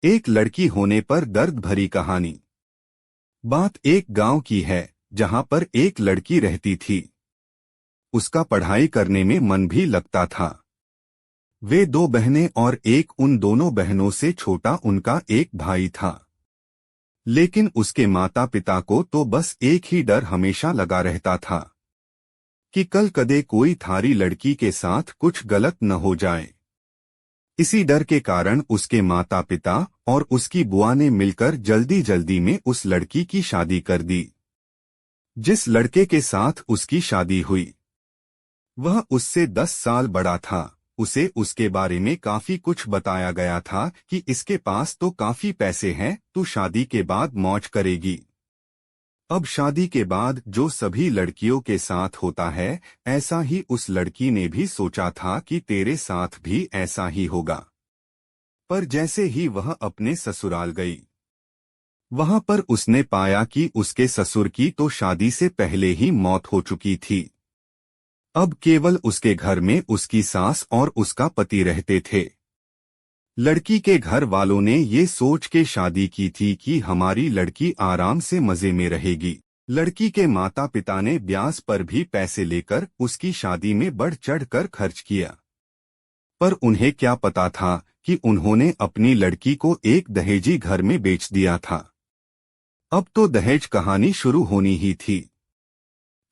एक लड़की होने पर दर्द भरी कहानी। बात एक गांव की है जहां पर एक लड़की रहती थी। उसका पढ़ाई करने में मन भी लगता था। वे दो बहनें और एक उन दोनों बहनों से छोटा उनका एक भाई था। लेकिन उसके माता पिता को तो बस एक ही डर हमेशा लगा रहता था कि कल कदे कोई थारी लड़की के साथ कुछ गलत न हो जाए। इसी डर के कारण उसके माता पिता और उसकी बुआ ने मिलकर जल्दी जल्दी में उस लड़की की शादी कर दी। जिस लड़के के साथ उसकी शादी हुई वह उससे 10 साल बड़ा था। उसे उसके बारे में काफी कुछ बताया गया था कि इसके पास तो काफी पैसे हैं, तू शादी के बाद मौज करेगी। अब शादी के बाद जो सभी लड़कियों के साथ होता है, ऐसा ही उस लड़की ने भी सोचा था कि तेरे साथ भी ऐसा ही होगा। पर जैसे ही वह अपने ससुराल गई, वहां पर उसने पाया कि उसके ससुर की तो शादी से पहले ही मौत हो चुकी थी। अब केवल उसके घर में उसकी सास और उसका पति रहते थे। लड़की के घर वालों ने ये सोच के शादी की थी कि हमारी लड़की आराम से मजे में रहेगी। लड़की के माता पिता ने ब्याज पर भी पैसे लेकर उसकी शादी में बढ़ चढ़कर खर्च किया। पर उन्हें क्या पता था कि उन्होंने अपनी लड़की को एक दहेजी घर में बेच दिया था। अब तो दहेज कहानी शुरू होनी ही थी।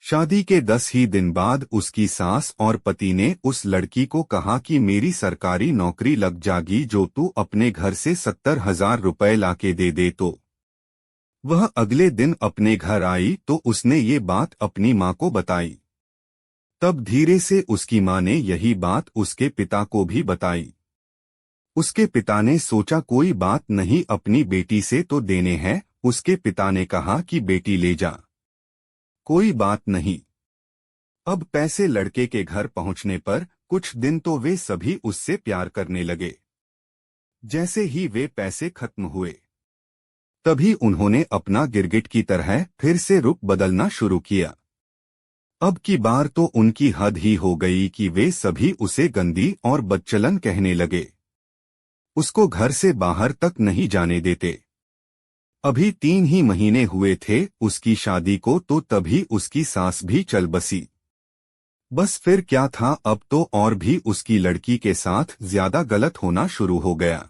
शादी के 10 ही दिन बाद उसकी सास और पति ने उस लड़की को कहा कि मेरी सरकारी नौकरी लग जागी जो तू अपने घर से 70,000 रुपए लाके दे दे। तो वह अगले दिन अपने घर आई तो उसने ये बात अपनी माँ को बताई। तब धीरे से उसकी माँ ने यही बात उसके पिता को भी बताई। उसके पिता ने सोचा कोई बात नहीं, अपनी बेटी से तो देने हैं। उसके पिता ने कहा कि बेटी ले जा, कोई बात नहीं। अब पैसे लड़के के घर पहुंचने पर कुछ दिन तो वे सभी उससे प्यार करने लगे। जैसे ही वे पैसे खत्म हुए तभी उन्होंने अपना गिरगिट की तरह फिर से रुख बदलना शुरू किया। अब की बार तो उनकी हद ही हो गई कि वे सभी उसे गंदी और बदचलन कहने लगे। उसको घर से बाहर तक नहीं जाने देते। अभी 3 ही महीने हुए थे उसकी शादी को, तो तभी उसकी सास भी चल बसी। बस फिर क्या था, अब तो और भी उसकी लड़की के साथ ज्यादा गलत होना शुरू हो गया।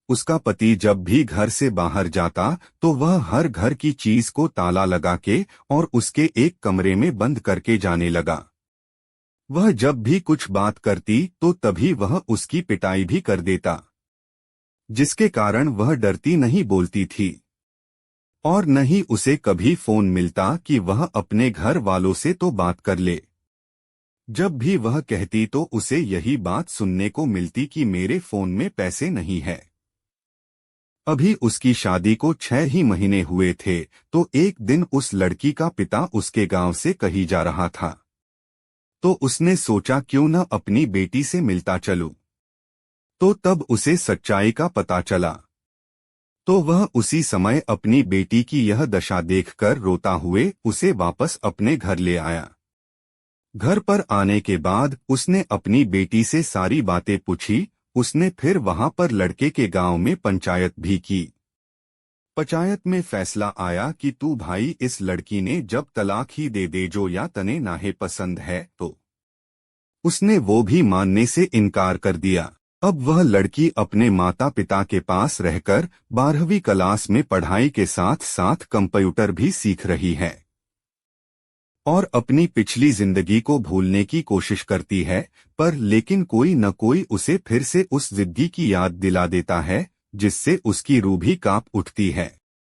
उसका पति जब भी घर से बाहर जाता तो वह हर घर की चीज को ताला लगा के और उसके एक कमरे में बंद करके जाने लगा। वह जब भी कुछ बात करती तो तभी वह उसकी पिटाई भी कर देता, जिसके कारण वह डरती नहीं बोलती थी। और न ही उसे कभी फोन मिलता कि वह अपने घर वालों से तो बात कर ले। जब भी वह कहती तो उसे यही बात सुनने को मिलती कि मेरे फोन में पैसे नहीं है। अभी उसकी शादी को 6 ही महीने हुए थे तो एक दिन उस लड़की का पिता उसके गांव से कहीं जा रहा था। तो उसने सोचा क्यों न अपनी बेटी से मिलता चलूं। तो तब उसे सच्चाई का पता चला। तो वह उसी समय अपनी बेटी की यह दशा देखकर रोता हुए उसे वापस अपने घर ले आया। घर पर आने के बाद उसने अपनी बेटी से सारी बातें पूछी। उसने फिर वहां पर लड़के के गांव में पंचायत भी की। पंचायत में फैसला आया कि तू भाई, इस लड़की ने जब तलाक ही दे दे जो या तने नाहे पसंद है। तो उसने वो भी मानने से इनकार कर दिया। अब वह लड़की अपने माता पिता के पास रहकर 12वीं क्लास में पढ़ाई के साथ साथ कंप्यूटर भी सीख रही है और अपनी पिछली जिंदगी को भूलने की कोशिश करती है। पर लेकिन कोई न कोई उसे फिर से उस जिंदगी की याद दिला देता है जिससे उसकी रूह भी कांप उठती है।